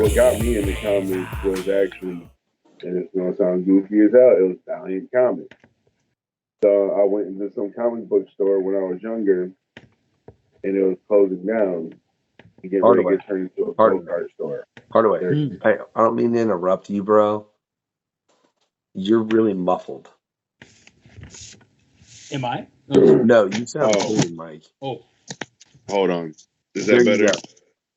what got me into comics was actually, and it's gonna sound goofy as hell, it was Valiant Comics. So I went into some comic book store when I was younger, and it was closing down and getting ready to Hardaway. get turned into a Hardaway. go-kart store. Hardaway, There- hey, I don't mean to interrupt you, bro. You're really muffled. Am I? No, you sound Oh. clean, Mike. Oh, Hold on. Is There that you better? go.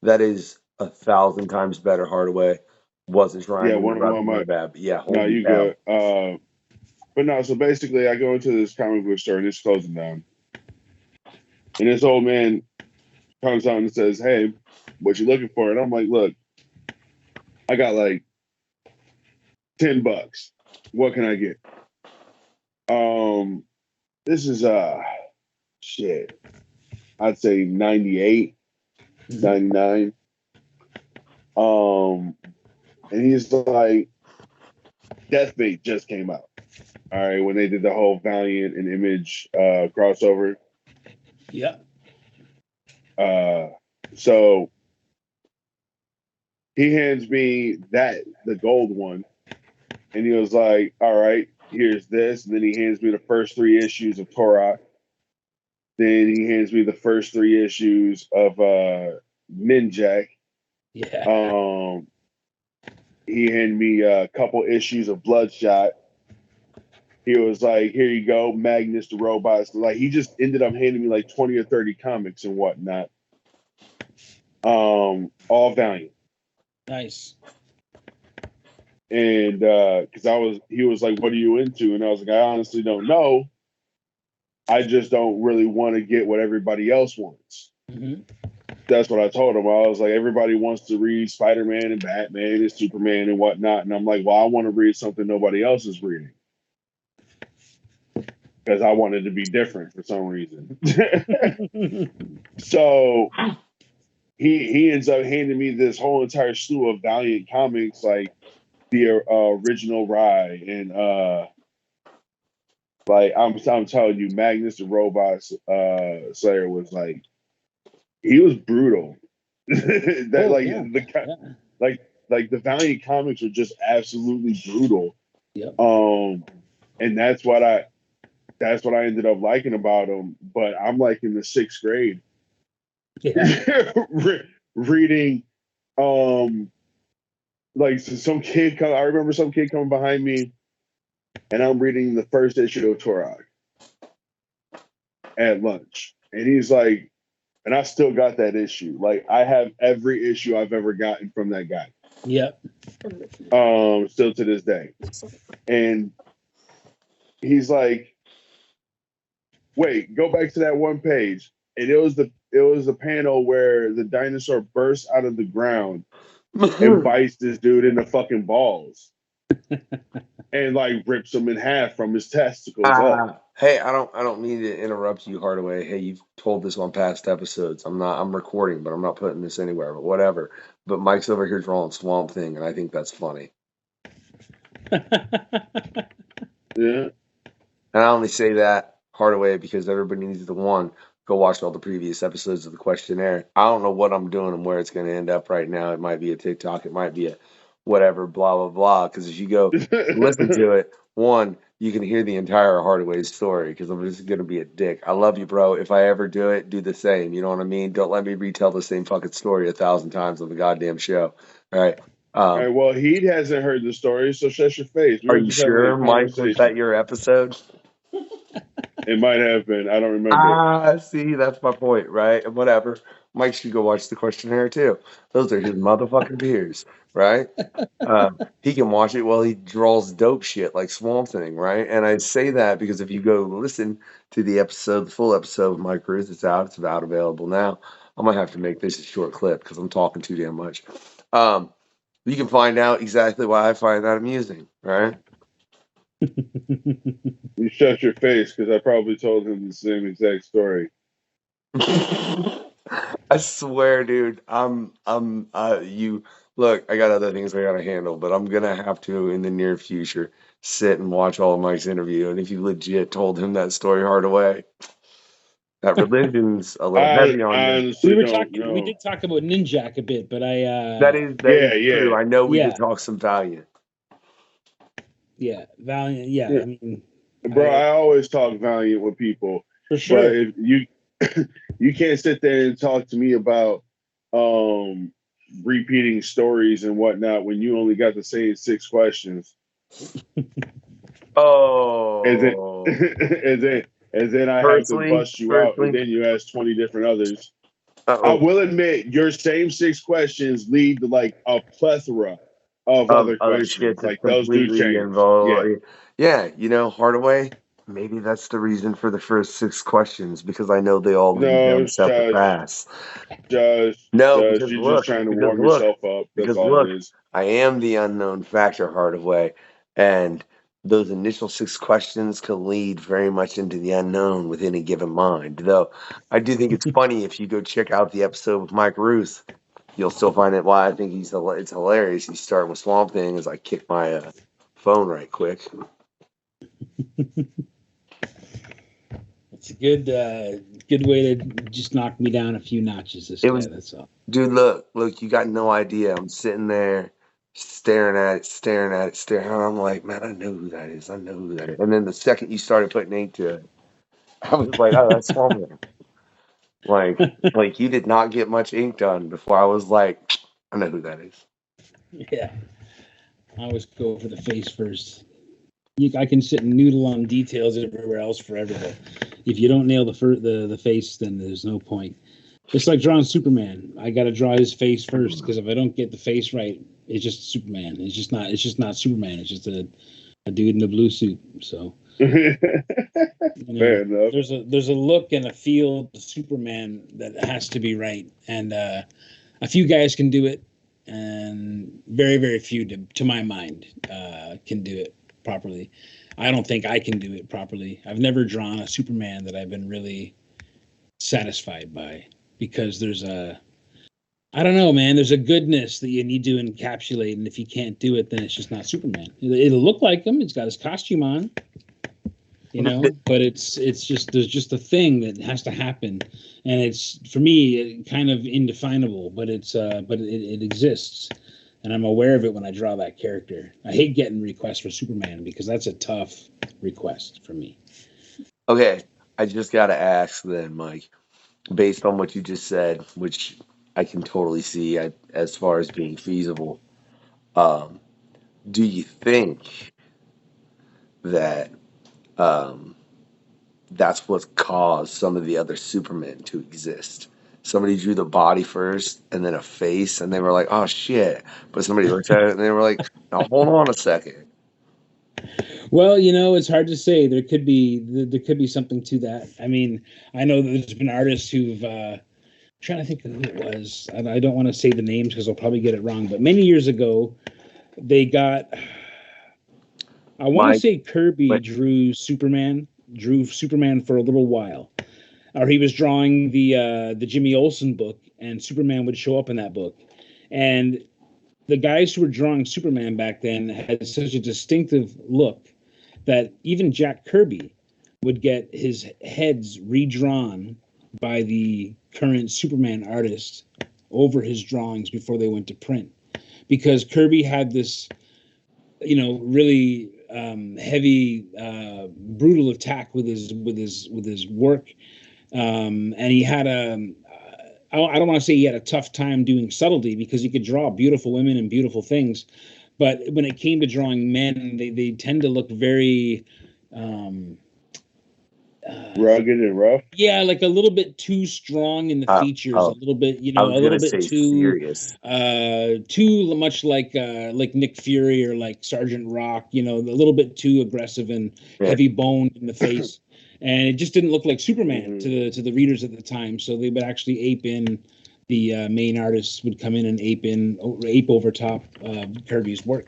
That is 1,000 times better, Hardaway. Wasn't trying Yeah, to one of interrupt you, my my bad. But yeah, no, holy you cow. good. But no, so basically I go into this comic book store and it's closing down. And this old man comes out and says, "Hey, what you looking for?" And I'm like, "Look, I got like $10. What can I get?" This is shit. I'd say 98, 99. And he's like, Deathbait just came out. All right, when they did the whole Valiant and Image crossover. yeah. So he hands me the gold one, and he was like, "All right, here's this." And then he hands me the first 3 issues of Torah. Then he hands me the first 3 issues of Ninjak. Yeah. He handed me a couple issues of Bloodshot. He was like, "Here you go, Magnus the Robots." Like he just ended up handing me like 20 or 30 comics and whatnot. All Valiant. Nice. And because he was like, "What are you into?" And I was like, "I honestly don't know. I just don't really want to get what everybody else wants." Mm-hmm. That's what I told him. I was like, everybody wants to read Spider-Man and Batman and Superman and whatnot. And I'm like, well, I want to read something nobody else is reading. Because I wanted to be different for some reason. So he ends up handing me this whole entire slew of Valiant comics, like the original Rye and like I'm telling you, Magnus the Robot Slayer was like, he was brutal. Like the Valiant comics are just absolutely brutal. Yep. And that's what I ended up liking about them. But I'm like in the 6th grade, reading, like some kid I remember some kid coming behind me, and I'm reading the first issue of Torah at lunch, and he's like, and I still got that issue. Like I have every issue I've ever gotten from that guy. Yep. Still to this day. And he's like, wait, go back to that one page. And it was the panel where the dinosaur bursts out of the ground and bites this dude in the fucking balls. And like rips him in half from his testicles up. Hey, I don't mean to interrupt you, Hardaway. Hey, you've told this on past episodes. I'm recording, but I'm not putting this anywhere, but whatever. But Mike's over here drawing Swamp Thing, and I think that's funny. Yeah. And I only say that, Hardaway, because everybody needs to, one, go watch all the previous episodes of the questionnaire. I don't know what I'm doing and where it's going to end up right now. It might be a TikTok. It might be a whatever, blah, blah, blah. Because if you go listen to it, one, you can hear the entire Hardaway story because I'm just going to be a dick. I love you, bro. If I ever do it, do the same. You know what I mean? Don't let me retell the same fucking story 1,000 times on the goddamn show. All right. All right, well, he hasn't heard the story, so shut your face. Are you sure, Mike? Was that your episode? It might have been. I don't remember. See, that's my point, right? Whatever. Mike should go watch the questionnaire too. Those are his motherfucking peers, right? He can watch it while he draws dope shit like Swamp Thing, right? And I say that because if you go listen to the episode, the full episode of Mike Rooth, it's out. It's about available now. I might have to make this a short clip because I'm talking too damn much. You can find out exactly why I find that amusing, right? You shut your face because I probably told him the same exact story. I swear, dude. You look. I got other things I gotta handle, but I'm gonna have to in the near future sit and watch all of Mike's interview. And if you legit told him that story Hardaway, That religion's a little I heavy on you. honestly We don't know. did talk about Ninjak a bit, but That is true. I know we did talk some Valiant. Yeah, Valiant. Yeah, Yeah. I mean, Bro, I always talk Valiant with people. For sure. But if you can't sit there and talk to me about repeating stories and whatnot when you only got the same 6 questions. Oh. And then I have to bust you out, and then you ask 20 different others. I will admit, your same 6 questions lead to like a plethora of other questions. Like those do change. Yeah, you know, Hardaway, maybe that's the reason for the first 6 questions, because I know they all lead down separate paths. Because you're just trying to warm yourself up. That's all it is. I am the unknown factor, Hardaway, and those initial 6 questions can lead very much into the unknown with any given mind. Though I do think it's funny if you go check out the episode with Mike Rooth, you'll still find it. Why I think it's hilarious. He's starting with Swamp Thing as I kick my phone right quick. It's a good way to just knock me down a few notches. That's all. Dude, look, you got no idea. I'm sitting there staring at it. I'm like, man, I know who that is. And then the second you started putting ink to it, I was like, oh, that's Swamp Thing. Like you did not get much ink done before I was like, I know who that is. Yeah. I always go for the face first. I can sit and noodle on details everywhere else forever, but if you don't nail the face, then there's no point. Just like drawing Superman, I got to draw his face first, because if I don't get the face right, it's just Superman. It's just not Superman. It's just a dude in a blue suit. So fair enough. There's a look and a feel to Superman that has to be right, and a few guys can do it, and very, very few, to my mind, can do it properly. I don't think I can do it properly. I've never drawn a Superman that I've been really satisfied by, because there's I don't know, man. There's a goodness that you need to encapsulate, and if you can't do it, then it's just not Superman. It'll look like him. It's got his costume on, but it's just, there's just a thing that has to happen, and it's, for me, kind of indefinable, but it exists. And I'm aware of it when I draw that character. I hate getting requests for Superman, because that's a tough request for me. Okay, I just got to ask then, Mike, based on what you just said, which I can totally see as far as being feasible, do you think that that's what's caused some of the other Supermen to exist? Somebody drew the body first and then a face, and they were like, oh, shit. But somebody looked at it and they were like, now hold on a second. Well, it's hard to say. There could be something to that. I mean, I know that there's been artists who've, trying to think of who it was. I don't want to say the names because I'll probably get it wrong. But many years ago, they got, I want to say Kirby drew Superman for a little while. Or he was drawing the Jimmy Olsen book, and Superman would show up in that book. And the guys who were drawing Superman back then had such a distinctive look that even Jack Kirby would get his heads redrawn by the current Superman artist over his drawings before they went to print, because Kirby had this, really heavy, brutal attack with his work. And he had I don't want to say he had a tough time doing subtlety, because he could draw beautiful women and beautiful things. But when it came to drawing men, they tend to look very rugged and rough. Yeah, like a little bit too strong in the features, a little bit, a little bit too serious. Too much like Nick Fury or like Sergeant Rock, a little bit too aggressive and heavy boned in the face. And it just didn't look like Superman to the readers at the time. So they would actually ape in, the main artists would come in and ape over top Kirby's work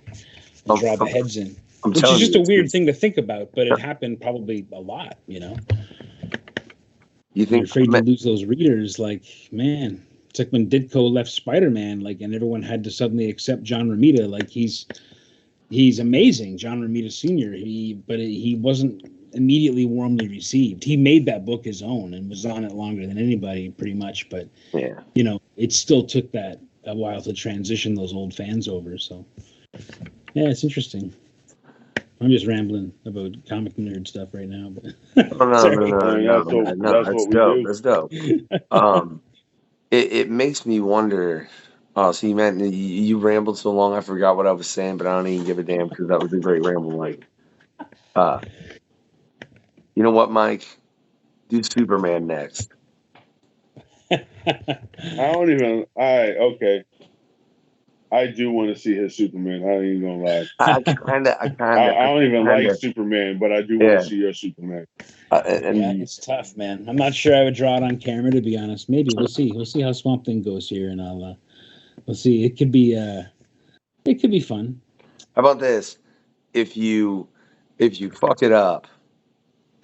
and draw the heads in. Which is just a weird thing to think about, but it happened probably a lot, You think you're afraid to lose those readers, like, man. It's like when Ditko left Spider-Man, and everyone had to suddenly accept John Romita. Like, he's amazing, John Romita Sr. But he wasn't immediately warmly received. He made that book his own and was on it longer than anybody, pretty much. But Yeah. you know, it still took that a while to transition those old fans over. So yeah, it's interesting. I'm just rambling about comic nerd stuff right now, but sorry. That's That's what we dope. do. That's dope. It makes me wonder. Oh, so you rambled so long, I forgot what I was saying, but I don't even give a damn because that was a great ramble, Mike. You know what, Mike? Do Superman next. I don't even. Okay. I do want to see his Superman. I ain't even gonna lie. I don't even like Superman, but I do want to see your Superman. Yeah, it's tough, man. I'm not sure I would draw it on camera, to be honest. Maybe we'll see. We'll see how Swamp Thing goes here, and we'll see. It could be fun. How about this? If you fuck it up,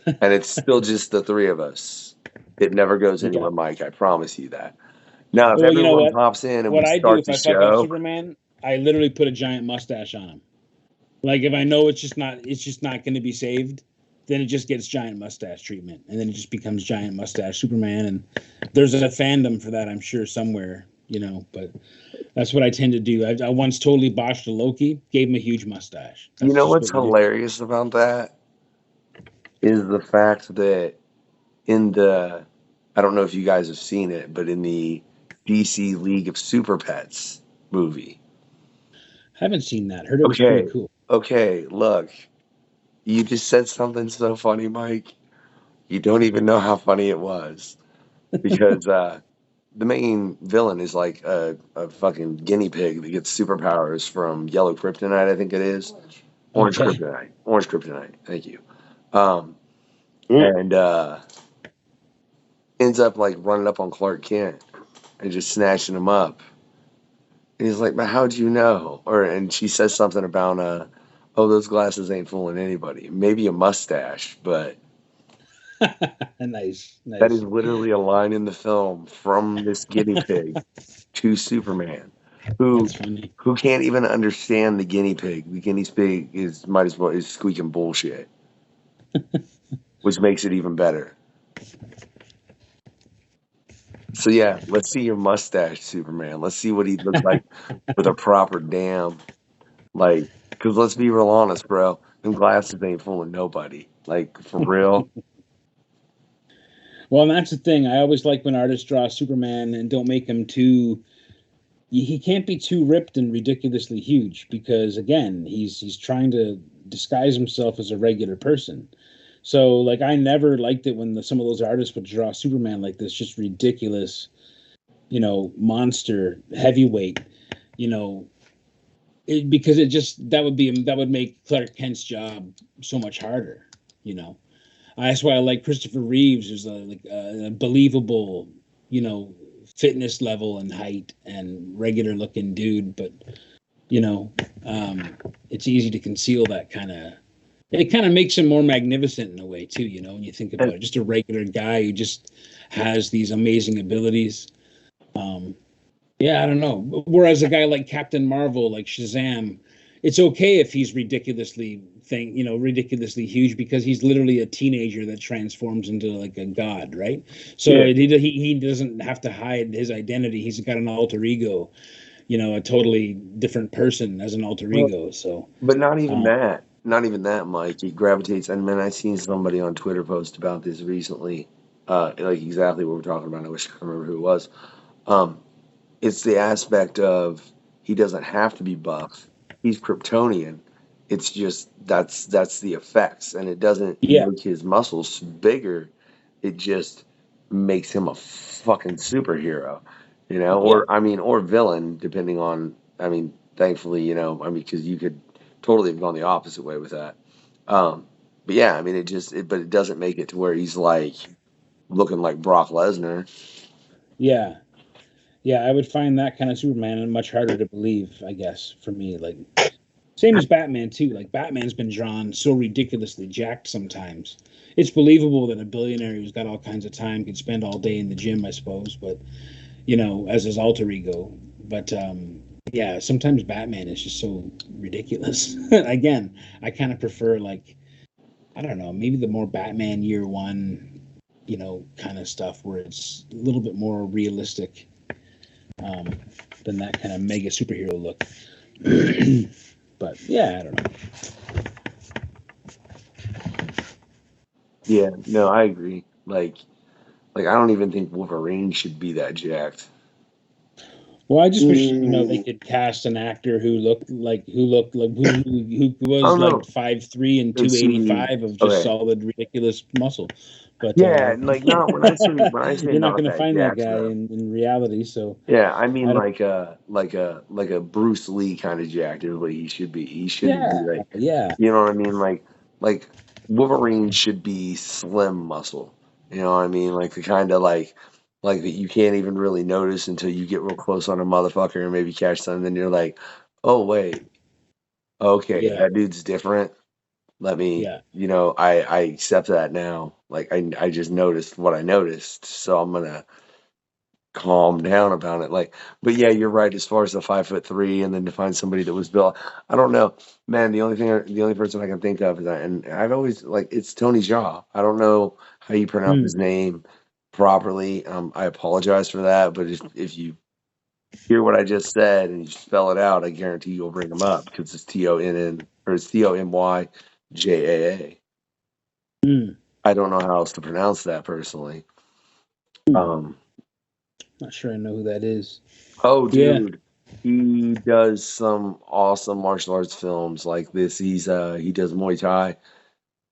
and it's still just the three of us, it never goes anywhere, Mike. I promise you that. Now, if everyone pops in and what we I start do if the I show, fuck up Superman, I literally put a giant mustache on him. Like if I know it's just not going to be saved, then it just gets giant mustache treatment, and then it just becomes giant mustache Superman. And there's a fandom for that, I'm sure, somewhere, you know. But that's what I tend to do. I once totally botched a Loki, gave him a huge mustache. That's you know what's hilarious about that is the fact that I don't know if you guys have seen it, but in the DC League of Super Pets movie. Haven't seen that. Heard it was pretty cool. Okay, look. You just said something so funny, Mike. You don't even know how funny it was. Because the main villain is like a fucking guinea pig that gets superpowers from yellow kryptonite, I think it is. Orange kryptonite. Orange kryptonite. Thank you. And ends up like running up on Clark Kent and just snatching him up. And he's like, "But how'd you know?" And she says something about, "Oh, those glasses ain't fooling anybody. Maybe a mustache, but." Nice. That is literally a line in the film from this guinea pig to Superman, who can't even understand the guinea pig. The guinea pig is squeaking bullshit, which makes it even better. So yeah, let's see your mustache, Superman. Let's see what he looks like with a proper damn, like, because let's be real honest, bro. Them glasses ain't fooling nobody. Like, for real. Well, and that's the thing. I always like when artists draw Superman and don't make him too. He can't be too ripped and ridiculously huge because, again, he's trying to disguise himself as a regular person. So, like, I never liked it when some of those artists would draw Superman like this, just ridiculous, you know, monster heavyweight, you know, because that would make Clark Kent's job so much harder, you know. That's why I like Christopher Reeves as a believable, you know, fitness level and height and regular looking dude. But, you know, it's easy to conceal that it kind of makes him more magnificent in a way too, you know, when you think about it. Just a regular guy who just has these amazing abilities. Yeah, I don't know. Whereas a guy like Captain Marvel, like Shazam, it's okay if he's ridiculously huge because he's literally a teenager that transforms into like a god, right? So he doesn't have to hide his identity. He's got an alter ego, you know, a totally different person as an alter ego. So, but not even that, Mike. He gravitates. I mean, I seen somebody on Twitter post about this recently, like exactly what we're talking about. I wish I could remember who it was. It's the aspect of he doesn't have to be buff. He's Kryptonian. It's just that's the effects, and it doesn't make his muscles bigger. It just makes him a fucking superhero, you know, or villain, depending on. I mean, thankfully, you know, because you could totally have gone the opposite way with that. But yeah, I mean, but it doesn't make it to where he's like looking like Brock Lesnar. Yeah. Yeah, I would find that kind of Superman much harder to believe, I guess, for me. Like, same as Batman, too. Like, Batman's been drawn so ridiculously jacked sometimes. It's believable that a billionaire who's got all kinds of time could spend all day in the gym, I suppose, but, you know, as his alter ego. But, yeah, sometimes Batman is just so ridiculous. Again, I kind of prefer, like, I don't know, maybe the more Batman Year One, you know, kind of stuff where it's a little bit more realistic than that kind of mega superhero look. But yeah, I don't know. Yeah, no, I agree. Like I don't even think Wolverine should be that jacked. Well, I just wish they could cast an actor who was I don't like know. 5'3" and It's 285 of just okay. solid ridiculous muscle. But Yeah, like not when I say you're not not going to that find that jacked guy though. in reality. So Yeah, I mean I don't. like a Bruce Lee kind of jacked is what he should be. He shouldn't be Yeah, like, yeah, you know what I mean? Like Wolverine should be slim muscle. You know what I mean? Like the kind of like that you can't even really notice until you get real close on a motherfucker and maybe catch something. Then you're like, oh wait, okay, yeah, that dude's different. Let me, yeah. I accept that now. Like I just noticed what I noticed, so I'm gonna calm down about it. Like, but yeah, you're right. As far as the 5'3", and then to find somebody that was built, I don't know, man. The only person I can think of is that, and I've always like it's Tony Jaa. I don't know how you pronounce his name properly. I apologize for that, but if you hear what I just said and you spell it out, I guarantee you'll bring him up because it's TONN or it's TOMYJAA. Mm. I don't know how else to pronounce that personally. Um, Not sure I know who that is. Oh, Yeah. dude, he does some awesome martial arts films like this. He does Muay Thai.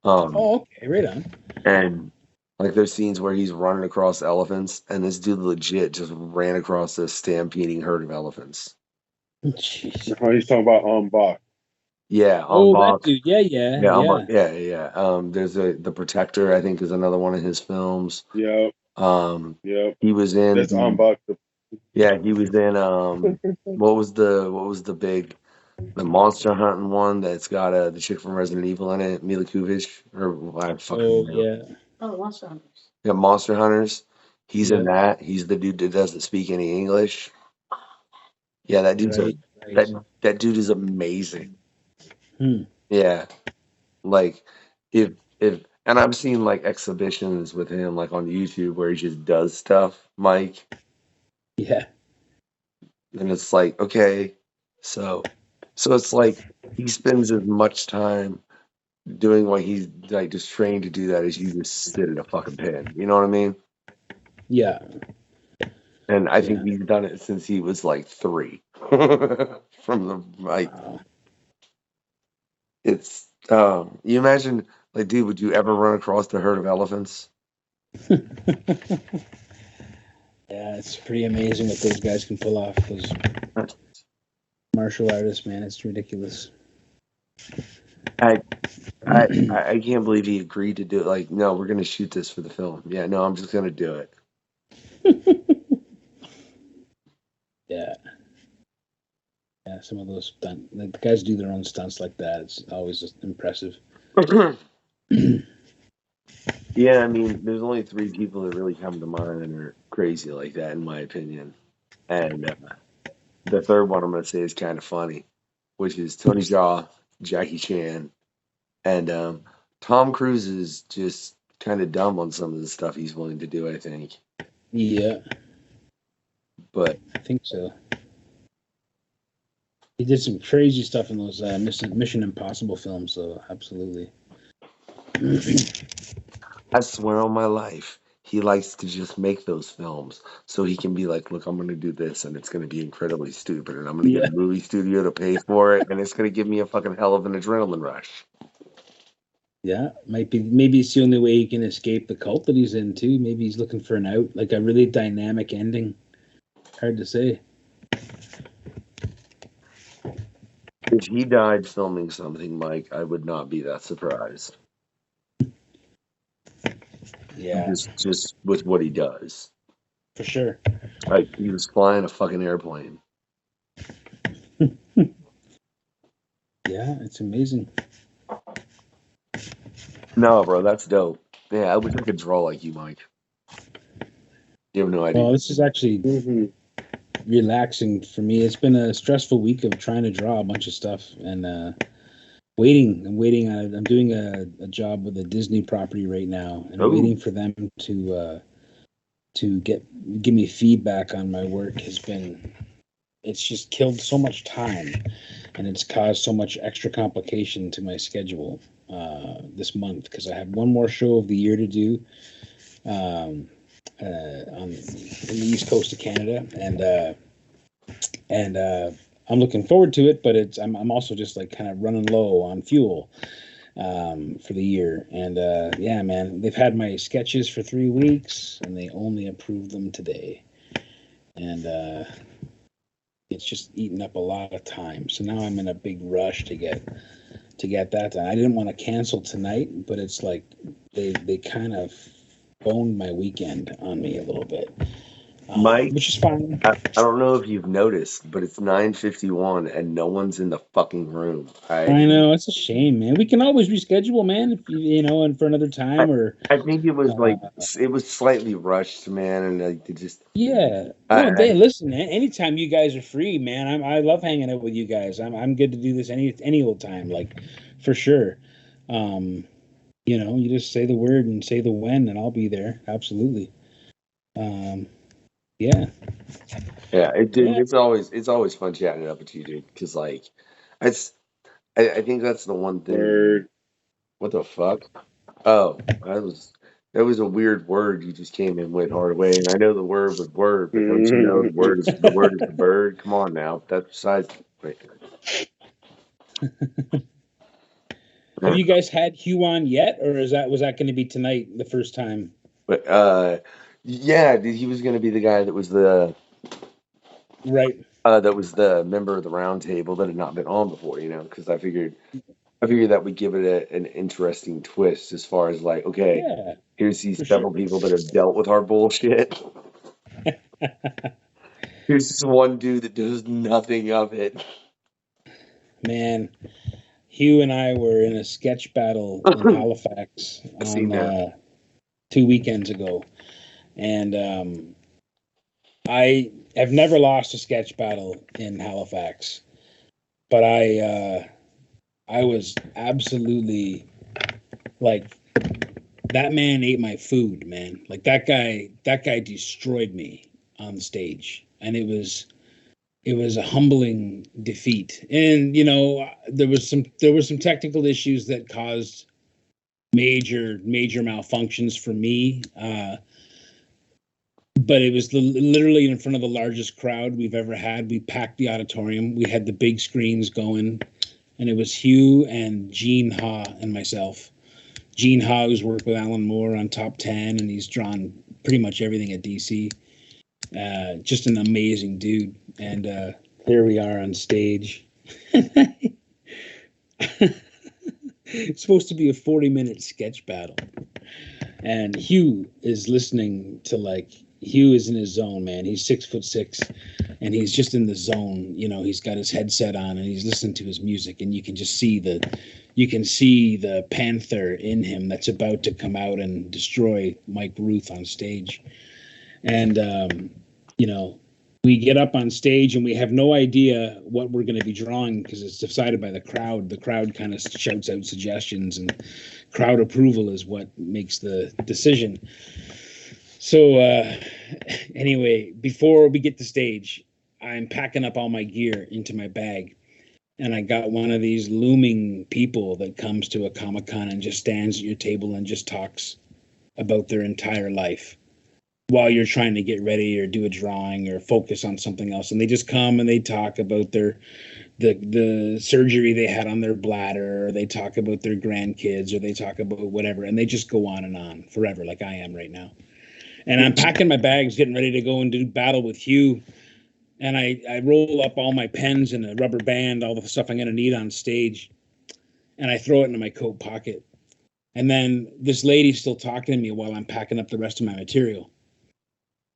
Oh, okay. Right on. And like there's scenes where he's running across elephants, and this dude legit just ran across this stampeding herd of elephants. Jeez. Oh, he's talking about Bach. Yeah, Oh, that Bach. dude. Yeah, yeah, Yeah, yeah. Yeah. There's the Protector. I think is another one of his films. Yep, yep. He was in That's Bach. yeah, he was in what was the monster hunting one that's got the chick from Resident Evil in it, Mila Kunis, or I fucking Oh, know. yeah. Yeah, Monster Hunters. He's in Yeah. that. He's the dude that doesn't speak any English. Yeah, that dude's Right. that Right. that dude is amazing. Hmm. Yeah, like if and I've seen like exhibitions with him like on YouTube where he just does stuff, Mike, Yeah. and it's like okay, so it's like he spends as much time doing what he's like just trained to do that as you just sit in a fucking pen. You know what I mean? Yeah. And I think Yeah. he's done it since he was like 3. From the like Wow. it's you imagine like dude, would you ever run across the herd of elephants? Yeah, it's pretty amazing what those guys can pull off. Those martial artists, man, it's ridiculous. I I can't believe he agreed to do it. Like, no, we're gonna shoot this for the film. Yeah, no, I'm just gonna do it. Yeah. Yeah, some of those the guys do their own stunts like that. It's always just impressive. Yeah, I mean, there's only 3 people that really come to mind and are crazy like that, in my opinion. And the third one I'm going to say is kind of funny, which is Tony Jaa, Jackie Chan, and Tom Cruise is just kind of dumb on some of the stuff he's willing to do, I think. Yeah, But I think so. He did some crazy stuff in those Mission Impossible films, so absolutely. I swear on my life, he likes to just make those films so he can be like, look, I'm going to do this and it's going to be incredibly stupid and I'm going to Yeah. get a movie studio to pay for it and it's going to give me a fucking hell of an adrenaline rush. Yeah, maybe it's the only way he can escape the cult that he's in too. Maybe he's looking for an out, like a really dynamic ending. Hard to say. If he died filming something, Mike, I would not be that surprised. Yeah, Just with what he does. for sure. Like he was flying a fucking airplane. Yeah, it's amazing. No, bro, that's dope. Yeah, I wish I could draw like you, Mike. You have no idea. Well, this is actually relaxing for me. It's been a stressful week of trying to draw a bunch of stuff, and waiting. I'm doing a job with a Disney property right now, and Oh. waiting for them to give me feedback on my work has been. It's just killed so much time, and it's caused so much extra complication to my schedule this month because I have one more show of the year to do on the east coast of Canada, and I'm looking forward to it. But I'm also just like kind of running low on fuel for the year, and yeah, man, they've had my sketches for 3 weeks, and they only approved them today, and it's just eaten up a lot of time. So now I'm in a big rush to get that done. I didn't want to cancel tonight, but it's like they kind of boned my weekend on me a little bit, Mike, which is fine. I don't know if you've noticed, but it's 9:51 and no one's in the fucking room. I know, it's a shame, man. We can always reschedule, man, if you know, and for another time, or I think it was like it was slightly rushed, man, and like it just yeah. No, listen, man. Anytime you guys are free, man, I love hanging out with you guys. I'm good to do this any old time, like for sure. You know, you just say the word and say the when, and I'll be there. Absolutely. Yeah. Yeah, it's always fun chatting it up with you, dude. Because like, I think that's the one thing. Word. What the fuck? Oh, that was a weird word you just came in with, Hardaway. And I know the word was word, but don't you know the word is the bird? Come on now, that's besides. Wait. Have you guys had Hugh on yet, or was that going to be tonight, the first time? But yeah, he was going to be the guy that was the Right. that was the member of the round table that had not been on before, you know, because I figured that would give it an interesting twist as far as like, okay, Yeah, here's these for several sure. people that have dealt with our bullshit. Here's this one dude that does nothing of it. Man, Hugh and I were in a sketch battle in Halifax on 2 weekends ago, and I have never lost a sketch battle in Halifax, but I was absolutely like, that man ate my food, man. Like that guy destroyed me on stage, and it was a humbling defeat. And you know, there was some technical issues that caused major malfunctions for me. But it was literally in front of the largest crowd we've ever had. We packed the auditorium. We had the big screens going, and it was Hugh and Gene Ha and myself. Gene Ha, who's worked with Alan Moore on Top 10, and he's drawn pretty much everything at DC. Just an amazing dude. And here we are on stage. It's supposed to be a 40-minute sketch battle. And Hugh is listening to, like, Hugh is in his zone, man. He's 6'6", and he's just in the zone. You know, he's got his headset on and he's listening to his music, and you can just see the panther in him that's about to come out and destroy Mike Rooth on stage. And you know, we get up on stage and we have no idea what we're going to be drawing because it's decided by the crowd. The crowd kind of shouts out suggestions, and crowd approval is what makes the decision. So anyway, before we get to stage, I'm packing up all my gear into my bag, and I got one of these looming people that comes to a Comic-Con and just stands at your table and just talks about their entire life while you're trying to get ready or do a drawing or focus on something else. And they just come and they talk about the surgery they had on their bladder, or they talk about their grandkids, or they talk about whatever, and they just go on and on forever, like I am right now. And I'm packing my bags, getting ready to go and do battle with Hugh. And I roll up all my pens and a rubber band, all the stuff I'm going to need on stage, and I throw it into my coat pocket. And then this lady's still talking to me while I'm packing up the rest of my material.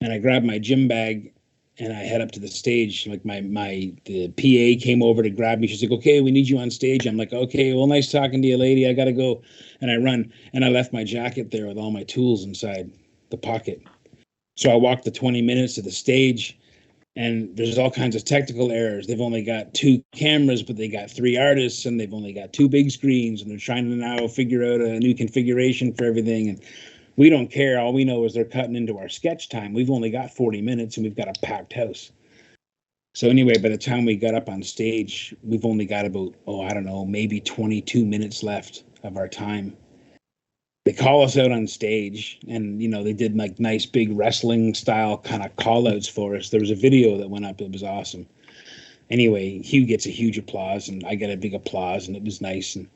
And I grab my gym bag and I head up to the stage. Like the PA came over to grab me. She's like, "Okay, we need you on stage." I'm like, "Okay, well, nice talking to you, lady. I got to go." And I run, and I left my jacket there with all my tools inside the pocket. So I walked the 20 minutes to the stage, And there's all kinds of technical errors. They've only got 2 cameras, but they got 3 artists, and they've only got 2 big screens, and they're trying to now figure out a new configuration for everything. And we don't care. All we know is they're cutting into our sketch time. We've only got 40 minutes, and we've got a packed house. So anyway, by the time we got up on stage, we've only got about, I don't know, maybe 22 minutes left of our time. They call us out on stage, and they did like nice big wrestling style kind of call outs for us. There was a video that went up. It was awesome. Anyway, Hugh gets a huge applause, and I get a big applause, and it was nice. And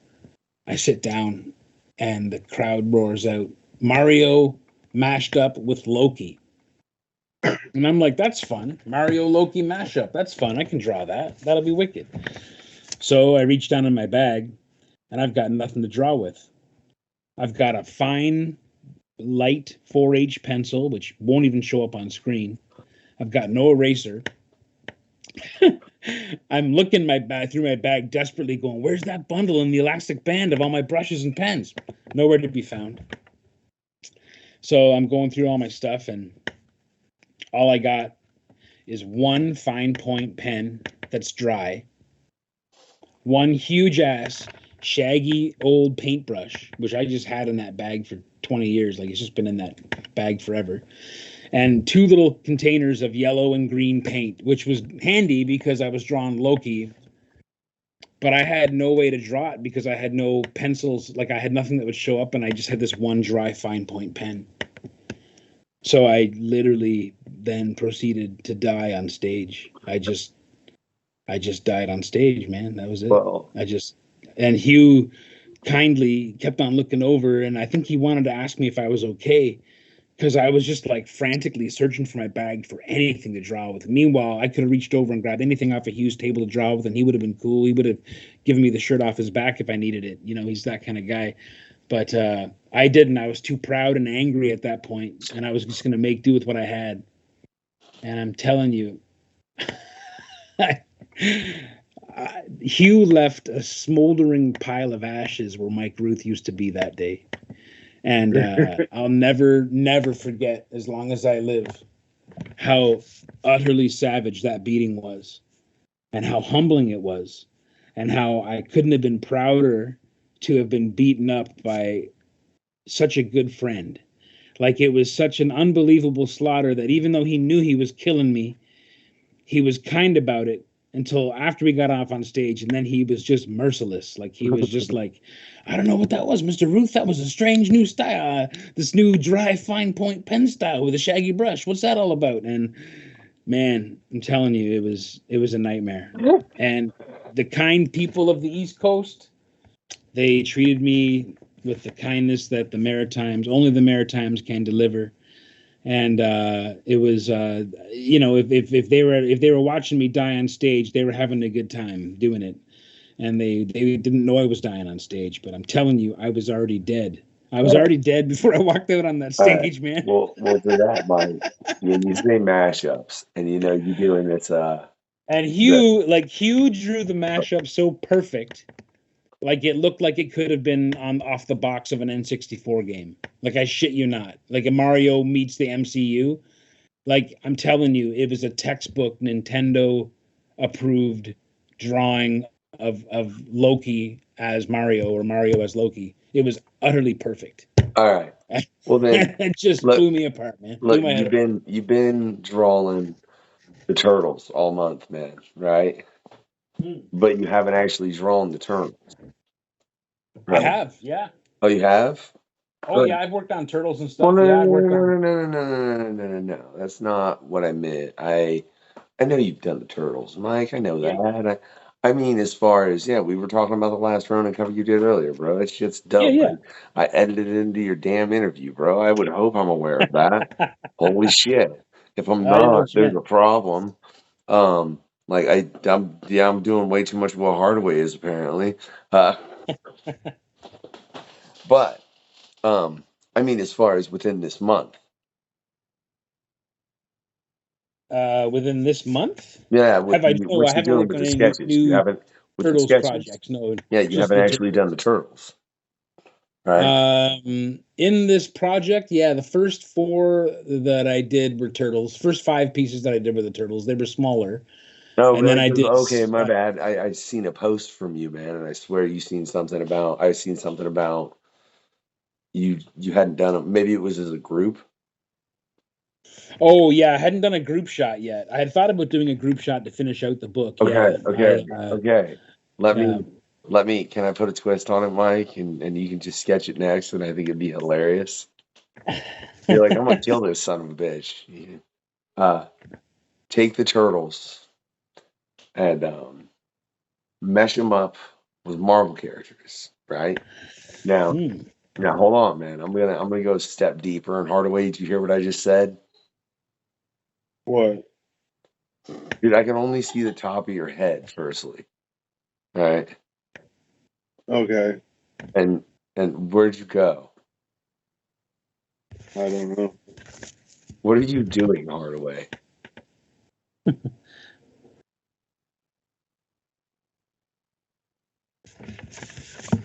I sit down, and the crowd roars out, "Mario mashed up with Loki." And I'm like, that's fun. Mario Loki mashup. That's fun. I can draw that. That'll be wicked. So I reach down in my bag, and I've got nothing to draw with. I've got a fine, light 4H pencil, which won't even show up on screen. I've got no eraser. I'm looking through my bag desperately going, where's that bundle in the elastic band of all my brushes and pens? Nowhere to be found. So I'm going through all my stuff, and all I got is 1 fine point pen that's dry, 1 huge ass shaggy old paintbrush, which I just had in that bag for 20 years. Like, it's just been in that bag forever. And 2 little containers of yellow and green paint, which was handy because I was drawing Loki, but I had no way to draw it because I had no pencils. Like, I had nothing that would show up, and I just had this 1 dry fine point pen. So I literally then proceeded to die on stage. I just died on stage, man. That was it. Well, And Hugh kindly kept on looking over, and I think he wanted to ask me if I was okay, because I was just like frantically searching for my bag for anything to draw with. Meanwhile, I could have reached over and grabbed anything off of Hugh's table to draw with, and he would have been cool. He would have given me the shirt off his back if I needed it. He's that kind of guy. But I didn't. I was too proud and angry at that point, and I was just going to make do with what I had. And I'm telling you, Hugh left a smoldering pile of ashes where Mike Rooth used to be that day. And I'll never forget, as long as I live, how utterly savage that beating was, and how humbling it was, and how I couldn't have been prouder to have been beaten up by such a good friend. Like, it was such an unbelievable slaughter that even though he knew he was killing me, he was kind about it until after we got off on stage, and then he was just merciless. Like, he was just like, I don't know what that was, Mr. Rooth. That was a strange new style, this new dry fine point pen style with a shaggy brush. What's that all about? And man, I'm telling you, it was a nightmare. And the kind people of the East Coast, they treated me with the kindness that only the Maritimes can deliver. And it was, if they were watching me die on stage, they were having a good time doing it. And they didn't know I was dying on stage, but I'm telling you, I was already dead. I was already dead before I walked out on that stage, man. Well, to that, Mike, you say mashups, and you're doing this. And Hugh drew the mashup so perfect. Like, it looked like it could have been off the box of an N64 game. Like, I shit you not. Like, a Mario meets the MCU. Like, I'm telling you, it was a textbook Nintendo approved drawing of Loki as Mario, or Mario as Loki. It was utterly perfect. All right. Well, then it just blew me apart, man. Look, you've been drawing the turtles all month, man, right? But you haven't actually drawn the turtles. Right? I have, yeah. Oh, you have? Oh, yeah, I've worked on turtles and stuff. Well, No. That's not what I meant. I know you've done the turtles, Mike. I know that. Yeah. I mean, as far as, we were talking about the last Ronin cover you did earlier, bro. That shit's dumb. Yeah. I edited it into your damn interview, bro. I would hope I'm aware of that. Holy shit. If I'm not, there's a problem. I'm doing way too much of what Hardaway is, apparently. But, I mean, as far as within this month. Within this month? Yeah. I haven't worked on any new Turtles projects. No. Yeah, you haven't actually done the turtles. right? In this project, yeah, the first 4 that I did were turtles. First 5 pieces that I did were the turtles. They were smaller, No, and then really? I did. Okay, my bad. I seen a post from you, man, and I swear I seen something about you hadn't done it. Maybe it was as a group. Oh yeah, I hadn't done a group shot yet. I had thought about doing a group shot to finish out the book. Okay, Yeah, okay. Let yeah. me. Can I put a twist on it, Mike? And you can just sketch it next, and I think it'd be hilarious. You're like, I'm gonna kill this son of a bitch. Take the turtles and mesh them up with Marvel characters, right? Now, now hold on, man. I'm gonna go a step deeper. And Hardaway, did you hear what I just said? What? Dude, I can only see the top of your head, firstly. All right. Okay. And where'd you go? I don't know. What are you doing, Hardaway?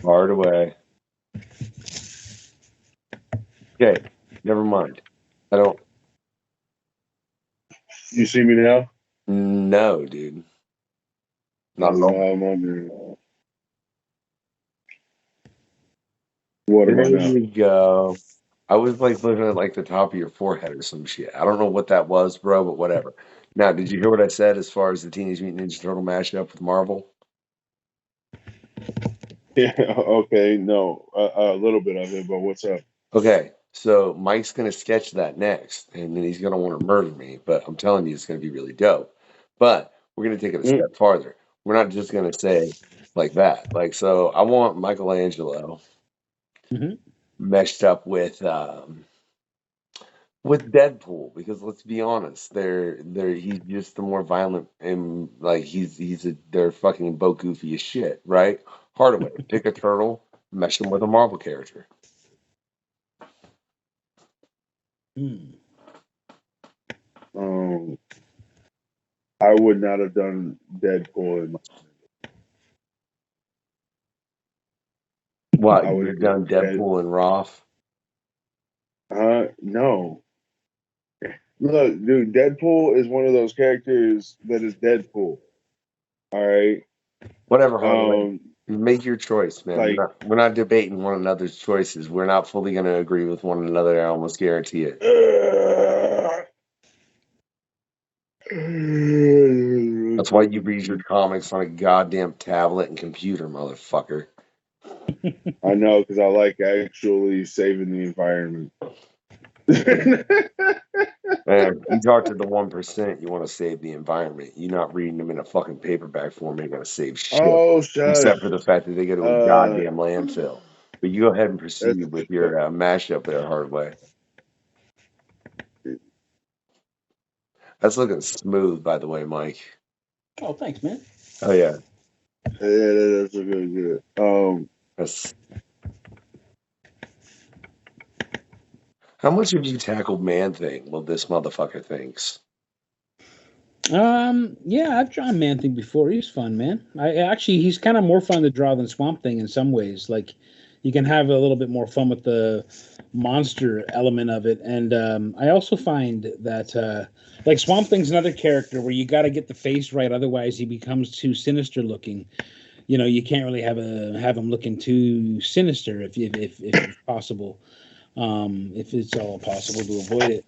Hardaway. Okay, never mind. I don't. You see me now? No, dude. Not at all. I'm under. What There about now? you go. I was like looking at like the top of your forehead or some shit. I don't know what that was, bro, but whatever. Now, did you hear what I said as far as the Teenage Mutant Ninja Turtle mashup with Marvel? Yeah. Okay. No. A little bit of it, but what's up? Okay, so Mike's gonna sketch that next, and then he's gonna want to murder me. But I'm telling you, it's gonna be really dope. But we're gonna take it a step farther. We're not just gonna say like that. Like, so I want Michelangelo meshed up with Deadpool, because let's be honest, they're he's just the more violent, and like they're fucking both goofy as shit, right? Hardaway, pick a turtle, mesh them with a Marvel character. I would not have done Deadpool in my. What, I you would would have have done done Deadpool and Roth? No. Look, dude, Deadpool is one of those characters that is Deadpool. All right. Whatever, Hardaway. Make your choice, man. Like, We're not debating one another's choices. We're not fully going to agree with one another. I almost guarantee it. That's why you read your comics on a goddamn tablet and computer, motherfucker. I know, because I like actually saving the environment. Man, you talk to the 1%, you want to save the environment. You're not reading them in a fucking paperback form, ain't gonna save shit. Oh, shush. Except for the fact that they go to a goddamn landfill. But you go ahead and proceed with your mashup there, Hardway. That's looking smooth, by the way, Mike. Oh, thanks, man. Oh yeah. Yeah, that's looking good. That's... How much have you tackled Man-Thing? Well, this motherfucker thinks. Yeah, I've drawn Man-Thing before. He's fun, man. He's kind of more fun to draw than Swamp Thing in some ways. Like, you can have a little bit more fun with the monster element of it. And I also find that like Swamp Thing's another character where you got to get the face right, otherwise he becomes too sinister looking. You know, you can't really have him looking too sinister if possible. If it's all possible to avoid it.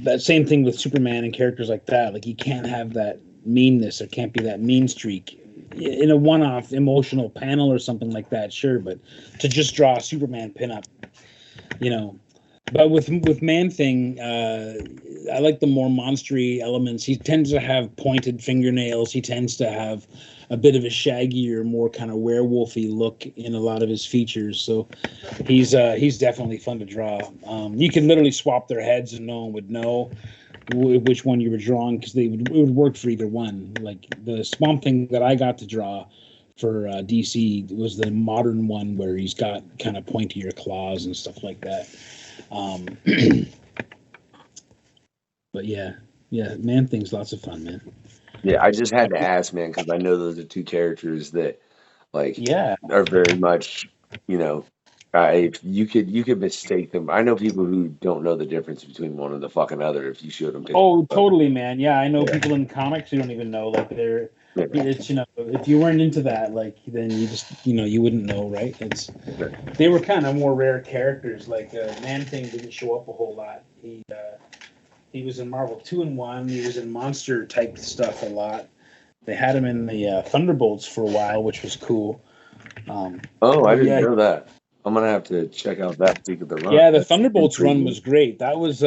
That same thing with Superman and characters like that. Like, you can't have that meanness. There can't be that mean streak in a one-off emotional panel or something like that. Sure, but to just draw a Superman pinup, you know. But with Man-Thing, I like the more monstery elements. He tends to have pointed fingernails. He tends to have a bit of a shaggier, more kind of werewolfy look in a lot of his features. So he's definitely fun to draw. You can literally swap their heads and no one would know which one you were drawing, because it would work for either one. Like the Swamp Thing that I got to draw for DC was the modern one where he's got kind of pointier claws and stuff like that. But yeah, Man-Thing's lots of fun, man. Yeah, I just had to ask, man, because I know those are two characters that, like, Yeah, are very much, You could mistake them. I know people who don't know the difference between one and the fucking other if you showed them pictures. Oh, totally, man. Yeah, I know people in comics who don't even know. Like it's if you weren't into that, like then you just you wouldn't know, right? They were kind of more rare characters. Like Man Thing didn't show up a whole lot. He was in Marvel 2-in-1. He was in monster type stuff a lot. They had him in the Thunderbolts for a while, which was cool. I didn't know that. I'm gonna have to check out that particular run. Yeah, the Thunderbolts run was great. That was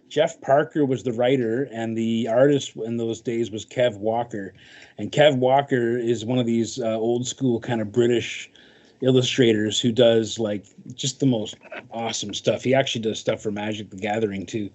Jeff Parker was the writer, and the artist in those days was Kev Walker. And Kev Walker is one of these old school kind of British illustrators who does like just the most awesome stuff. He actually does stuff for Magic the Gathering too.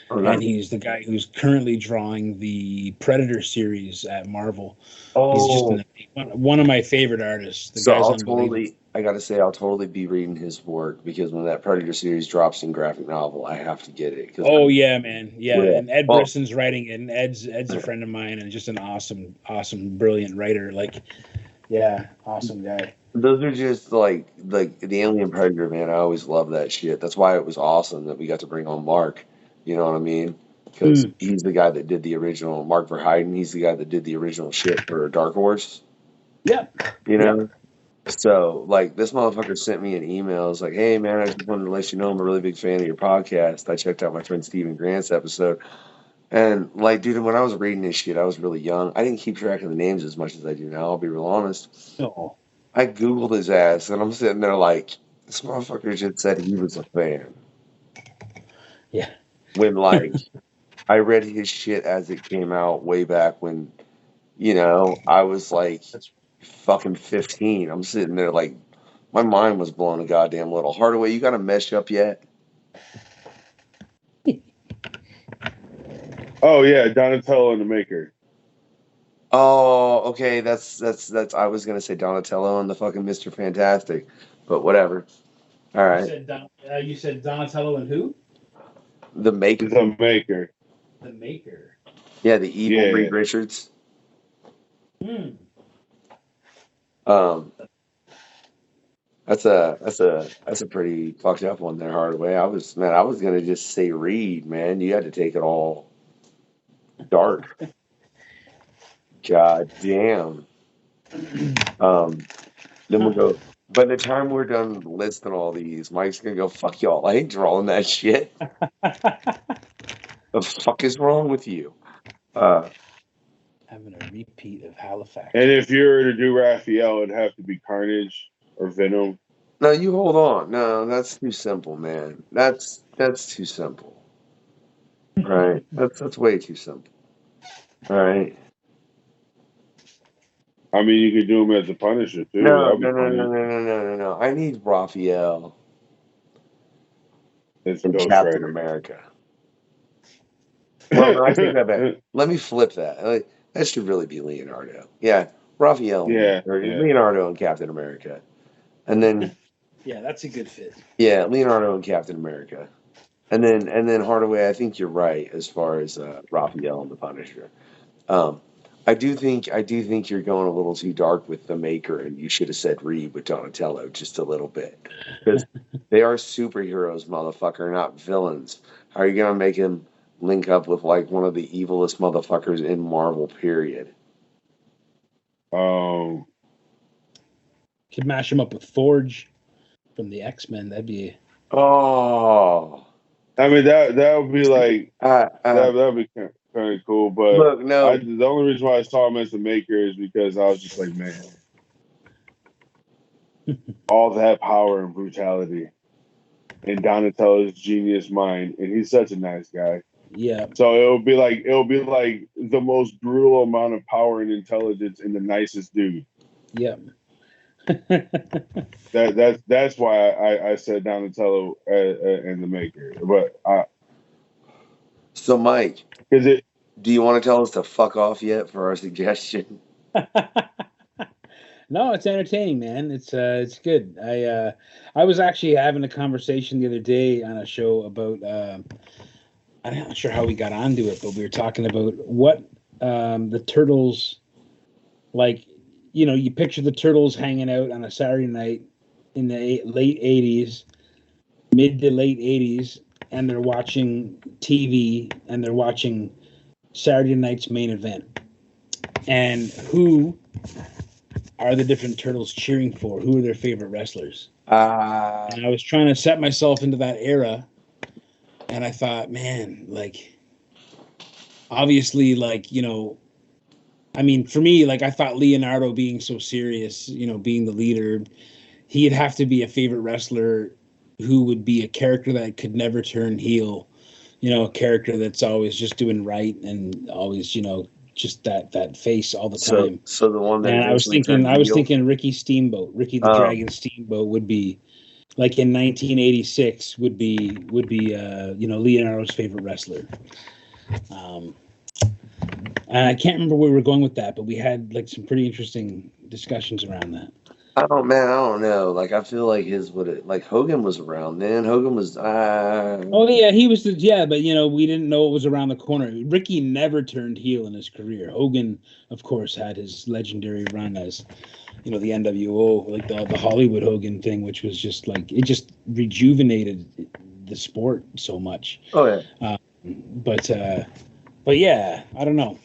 And he's the guy who's currently drawing the Predator series at Marvel. He's just one of my favorite artists. The guy's unbelievable. I gotta say, I'll totally be reading his work because when that Predator series drops in graphic novel, I have to get it. Yeah, man. Yeah, and Ed Brisson's writing it, and Ed's a friend of mine and just an awesome, brilliant writer. Like, yeah, awesome guy. Those are just like the Alien Predator, man. I always loved that shit. That's why it was awesome that we got to bring on Mark. You know what I mean? Because he's the guy that did the original Mark Verheiden. He's the guy that did the original shit for Dark Horse. Yeah. You know? So, like, this motherfucker sent me an email. It's like, hey, man, I just wanted to let you know I'm a really big fan of your podcast. I checked out my friend Stephen Grant's episode. And, like, dude, when I was reading this shit, I was really young. I didn't keep track of the names as much as I do now. I'll be real honest. Oh. I Googled his ass, and I'm sitting there like, this motherfucker just said he was a fan. Yeah. When, like, I read his shit as it came out way back when, I was like fucking 15. I'm sitting there like, my mind was blown a goddamn little. Hardaway, you got a mesh up yet? Oh yeah, Donatello and the Maker. Oh, okay. That's. I was gonna say Donatello and the fucking Mr. Fantastic, but whatever. All right. You said Donatello and who? The Maker. The Maker. The Maker. Yeah, the evil Reed Richards. That's a pretty fucked up one there, Hardaway. I was gonna just say Reed, man. You had to take it all dark. God damn. Then we'll go. By the time we're done listing all these, Mike's gonna go, fuck y'all. I ain't drawing that shit. The fuck is wrong with you? Having a repeat of Halifax. And if you were to do Raphael, it'd have to be Carnage or Venom. No, you hold on. No, that's too simple, man. That's too simple. Right? That's way too simple. All right. I mean, you could do him as the Punisher too. No. I need Raphael from Captain America. Well, I take that back. Let me flip that. That should really be Leonardo. Yeah, Raphael. Yeah. Leonardo and Captain America, and then. Yeah, that's a good fit. Yeah, Leonardo and Captain America, and then Hardaway. I think you're right as far as Raphael and the Punisher. I do think you're going a little too dark with the Maker, and you should have said Reed with Donatello just a little bit, because they are superheroes, motherfucker, not villains. How are you gonna make him link up with like one of the evilest motherfuckers in Marvel? Period. Could mash him up with Forge from the X-Men. That'd be. Oh. I mean that would be like that would be kind of cool, but look, no. The only reason why I saw him as the Maker is because I was just like, man, all that power and brutality in Donatello's genius mind, and he's such a nice guy. Yeah. So it'll be like the most brutal amount of power and intelligence in the nicest dude. Yeah. That's why I said Donatello and the Maker, but so Mike, do you want to tell us to fuck off yet for our suggestion? No, it's entertaining, man. It's good. I was actually having a conversation the other day on a show about I'm not sure how we got onto it, but we were talking about what the Turtles, like, you picture the Turtles hanging out on a Saturday night in the late 80s, mid to late 80s, and they're watching TV and they're watching Saturday night's main event. And who are the different turtles cheering for? Who are their favorite wrestlers? And I was trying to set myself into that era, and I thought, man, like, obviously, like, you know, I mean, for me, like, I thought Leonardo being so serious, you know, being the leader, he'd have to be a favorite wrestler who would be a character that could never turn heel, you know, a character that's always just doing right and always, you know, just that face all the time. So the one that And I was eventually turned heel? thinking Ricky Steamboat, Ricky the Dragon Steamboat would be like in 1986 would be you know, Leonardo's favorite wrestler. And I can't remember where we were going with that, but we had like some pretty interesting discussions around that. I don't know. Like, I feel like like Hogan was around then. Hogan was. Oh yeah, he was but you know, we didn't know it was around the corner. Ricky never turned heel in his career. Hogan, of course, had his legendary run as, you know, the NWO, like the Hollywood Hogan thing, which was just like, it just rejuvenated the sport so much. Oh yeah. But yeah, I don't know.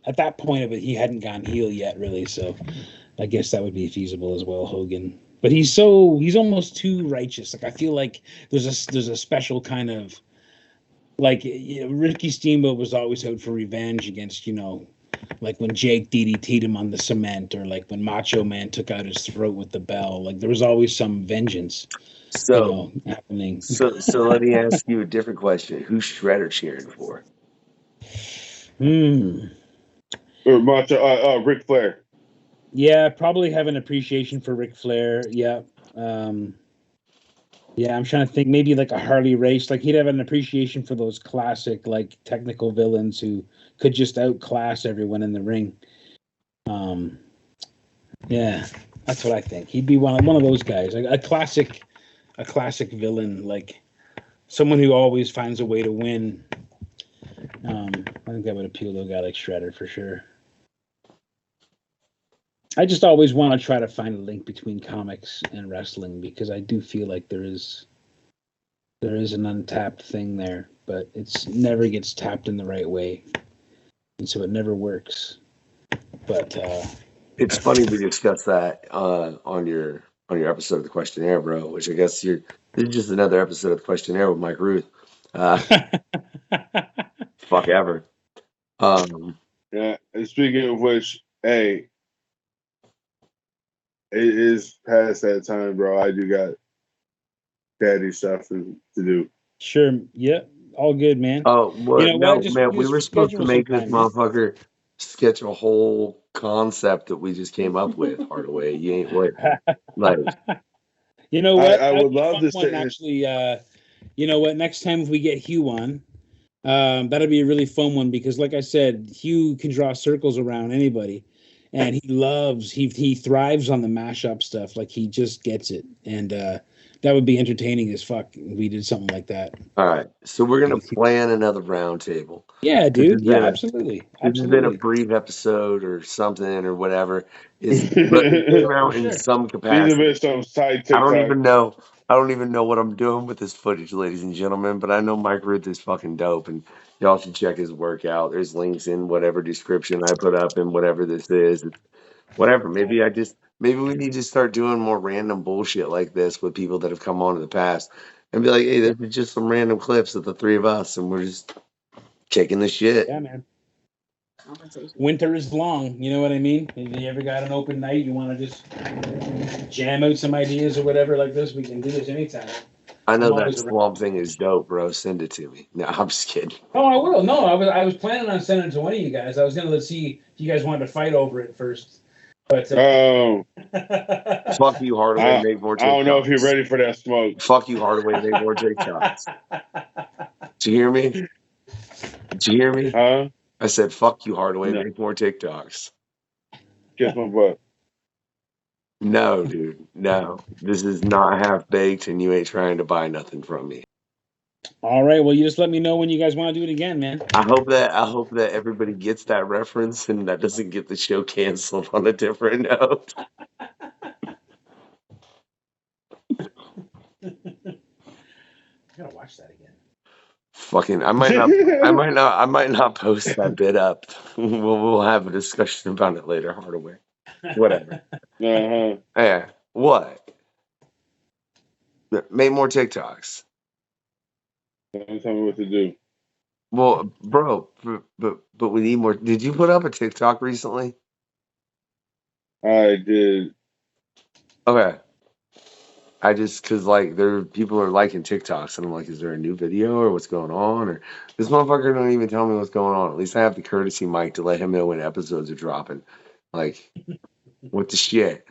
At that point of it, he hadn't gone heel yet, really. So I guess that would be feasible as well, Hogan. But he's almost too righteous. Like, I feel like there's a special kind of, like, you know, Ricky Steamboat was always out for revenge against, you know, like when Jake DDT'd him on the cement, or like when Macho Man took out his throat with the bell. Like, there was always some vengeance, So, you know, happening. So let me ask you a different question. Who's Shredder cheering for? Or Macho, Ric Flair. Yeah, probably have an appreciation for Ric Flair. Yeah. Yeah, I'm trying to think, maybe like a Harley Race. Like, he'd have an appreciation for those classic, like, technical villains who could just outclass everyone in the ring. Yeah, that's what I think. He'd be one of those guys, like a classic villain, like someone who always finds a way to win. I think that would appeal to a guy like Shredder for sure. I just always want to try to find a link between comics and wrestling, because I do feel like there is an untapped thing there, but it's never gets tapped in the right way, and so it never works. But it's funny we discussed that on your episode of the Questionnaire, bro. Which I guess this is just another episode of the Questionnaire with Mike Rooth. Fuck ever. Yeah, and speaking of which, hey, it is past that time, bro. I do got daddy stuff to do. Sure. Yeah. All good, man. Oh, well, you know, no, man. We were supposed to make this motherfucker sketch a whole concept that we just came up with, Hardaway. You ain't what? Like, you know what? I would love to say actually. You know what? Next time if we get Hugh on, that'll be a really fun one, because, like I said, Hugh can draw circles around anybody, and he thrives on the mashup stuff. Like, he just gets it, and that would be entertaining as fuck if we did something like that. All right, so we're gonna plan another roundtable. Yeah, dude. Yeah, absolutely. This has been a brief episode or something or whatever. But it came out in some capacity. I don't even know what I'm doing with this footage, ladies and gentlemen. But I know Mike Rooth is fucking dope, and y'all should check his work out. There's links in whatever description I put up in whatever this is. Whatever. Maybe we need to start doing more random bullshit like this with people that have come on in the past, and be like, hey, this is just some random clips of the three of us, and we're just kicking the shit. Yeah, man. Winter is long, you know what I mean? If you ever got an open night, you want to just jam out some ideas or whatever like this, we can do this anytime. I know that Swamp Thing is dope, bro. Send it to me. No, I'm just kidding. Oh, I will. No, I was planning on sending it to one of you guys. I was gonna see if you guys wanted to fight over it first. But fuck you, Hardaway. Make more TikToks. I don't know if you're ready for that smoke. Fuck you, Hardaway. Make more TikToks. Did you hear me? Did you hear me? Huh? I said, fuck you, Hardaway. No. Make more TikToks. Kiss my butt. No, dude. No. This is not half baked, and you ain't trying to buy nothing from me. All right. Well, you just let me know when you guys want to do it again, man. I hope that everybody gets that reference and that doesn't get the show canceled on a different note. I gotta watch that again. Fucking, I might not post that bit up. We'll have a discussion about it later, Hardaway. Whatever. Uh-huh. Yeah. What? Make more TikToks. Don't tell me what to do. Well, bro, but we need more. Did you put up a TikTok recently? I did. Okay. I just, cause like people are liking TikToks, and I'm like, is there a new video or what's going on? Or this motherfucker don't even tell me what's going on. At least I have the courtesy mic to let him know when episodes are dropping. Like, what the shit?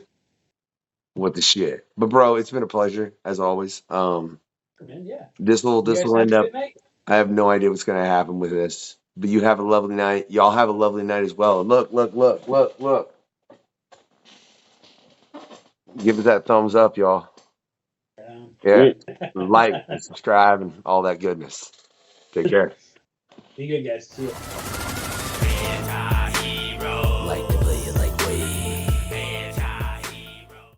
What the shit? But bro, it's been a pleasure as always. Man, yeah. This will end up. Night? I have no idea what's gonna happen with this. But you have a lovely night. Y'all have a lovely night as well. And look. Give us that thumbs up, y'all. Yeah. Like and subscribe and all that goodness. Take care. Be good, guys. See you.